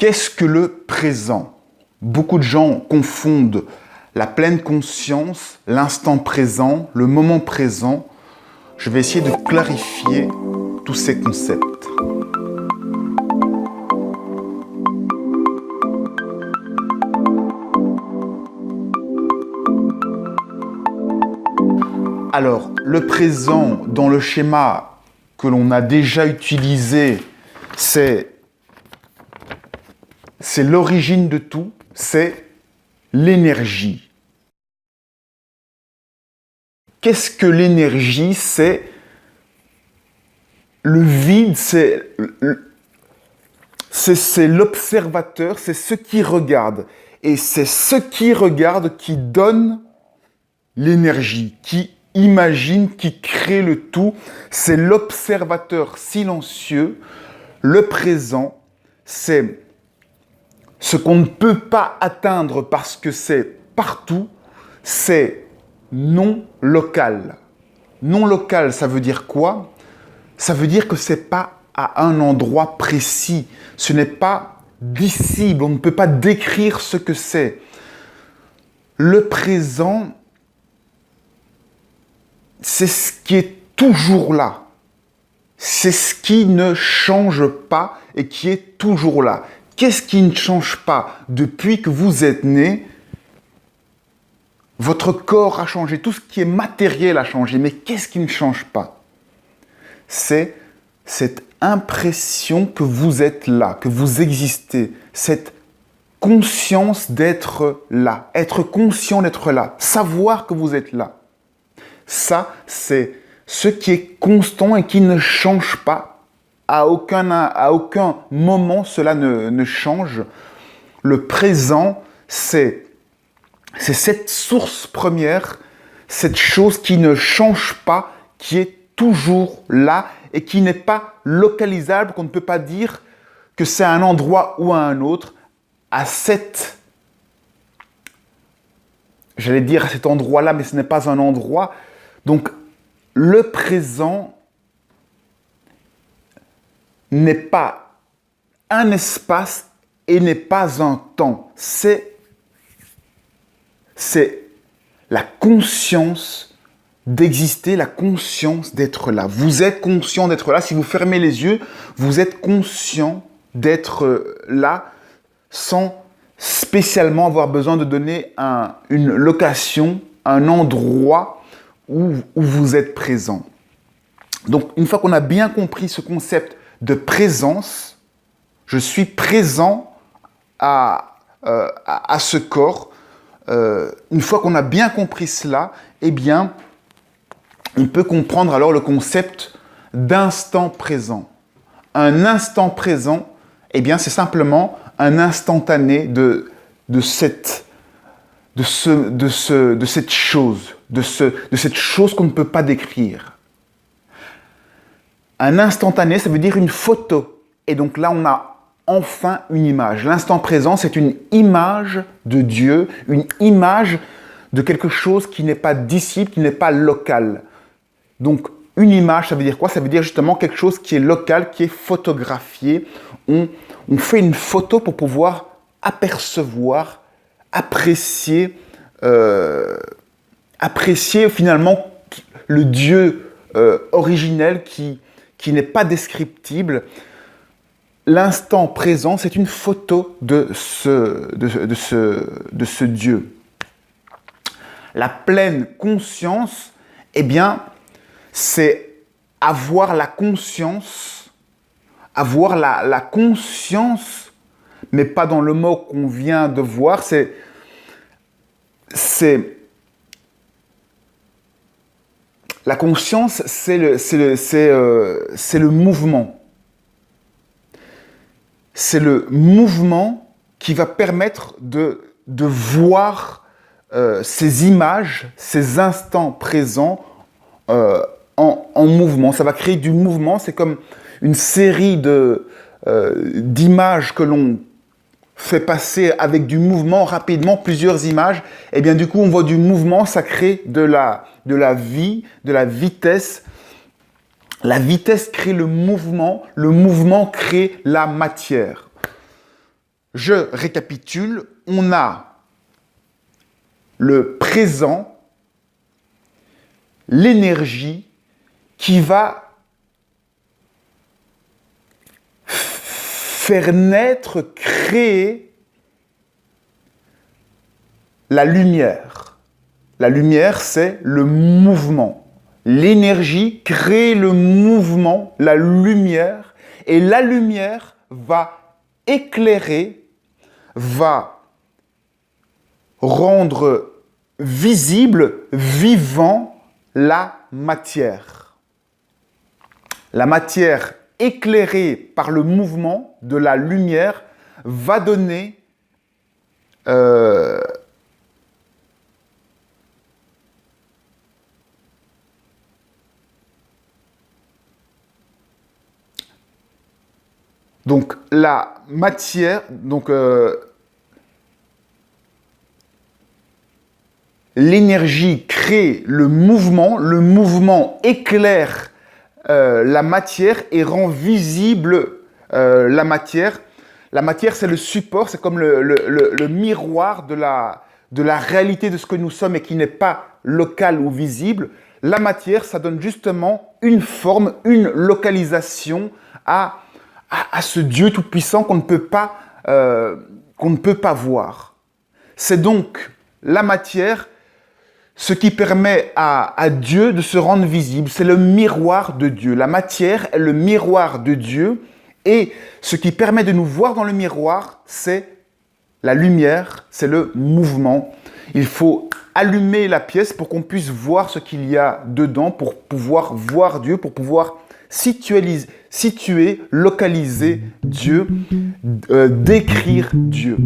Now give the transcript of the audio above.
Qu'est-ce que le présent? Beaucoup de gens confondent la pleine conscience, l'instant présent, le moment présent. Je vais essayer de clarifier tous ces concepts. Alors, le présent, dans le schéma que l'on a déjà utilisé, c'est l'origine de tout, c'est l'énergie. Qu'est-ce que l'énergie? C'est le vide, c'est l'observateur, c'est ce qui regarde. Et c'est ce qui regarde qui donne l'énergie, qui imagine, qui crée le tout. C'est l'observateur silencieux. Le présent, c'est ce qu'on ne peut pas atteindre parce que c'est partout, c'est non local. Non local, ça veut dire quoi? Ça veut dire que ce n'est pas à un endroit précis. Ce n'est pas dissible. On ne peut pas décrire ce que c'est. Le présent, c'est ce qui est toujours là. C'est ce qui ne change pas et qui est toujours là. Qu'est-ce qui ne change pas depuis que vous êtes né? Votre corps a changé, tout ce qui est matériel a changé, mais qu'est-ce qui ne change pas? C'est cette impression que vous êtes là, que vous existez, cette conscience d'être là, être conscient d'être là, savoir que vous êtes là. Ça, c'est ce qui est constant et qui ne change pas. À aucun moment, cela ne change. Le présent, c'est cette source première, cette chose qui ne change pas, qui est toujours là et qui n'est pas localisable, qu'on ne peut pas dire que c'est à un endroit ou à un autre, j'allais dire à cet endroit-là, mais ce n'est pas un endroit. Donc, le présent n'est pas un espace et n'est pas un temps. C'est la conscience d'exister, la conscience d'être là. Vous êtes conscient d'être là. Si vous fermez les yeux, vous êtes conscient d'être là sans spécialement avoir besoin de donner une location, un endroit où vous êtes présent. Donc, une fois qu'on a bien compris ce concept de présence, je suis présent à ce corps. Une fois qu'on a bien compris cela, eh bien, on peut comprendre alors le concept d'instant présent. Un instant présent, eh bien, c'est simplement un instantané de cette chose qu'on ne peut pas décrire. Un instantané, ça veut dire une photo. Et donc là, on a enfin une image. L'instant présent, c'est une image de Dieu, une image de quelque chose qui n'est pas dissible, qui n'est pas local. Donc, une image, ça veut dire quoi? Ça veut dire justement quelque chose qui est local, qui est photographié. On fait une photo pour pouvoir apercevoir, apprécier finalement le Dieu originel qui n'est pas descriptible. L'instant présent, c'est une photo de ce Dieu. La pleine conscience, eh bien, c'est avoir la conscience, mais pas dans le mot qu'on vient de voir, la conscience, c'est le mouvement. C'est le mouvement qui va permettre de voir ces images, ces instants présents en mouvement. Ça va créer du mouvement. C'est comme une série d'images que l'on fait passer avec du mouvement rapidement, plusieurs images. Et bien du coup, on voit du mouvement, ça crée de la vie, de la vitesse. La vitesse crée le mouvement crée la matière. je récapitule, on a le présent, l'énergie qui va faire naître, créer la lumière. La lumière, c'est le mouvement. L'énergie crée le mouvement, la lumière, et la lumière va éclairer, va rendre visible, vivant la matière. La matière éclairée par le mouvement de la lumière va donner donc la matière, l'énergie crée le mouvement éclaire la matière et rend visible la matière. La matière, c'est le support, c'est comme le miroir de la réalité de ce que nous sommes et qui n'est pas local ou visible. La matière, ça donne justement une forme, une localisation à ce Dieu tout-puissant qu'on ne peut pas voir. C'est donc la matière ce qui permet à Dieu de se rendre visible. C'est le miroir de Dieu. La matière est le miroir de Dieu. Et ce qui permet de nous voir dans le miroir, c'est la lumière, c'est le mouvement. Il faut allumer la pièce pour qu'on puisse voir ce qu'il y a dedans, pour pouvoir voir Dieu, pour pouvoir situer, localiser Dieu, décrire Dieu.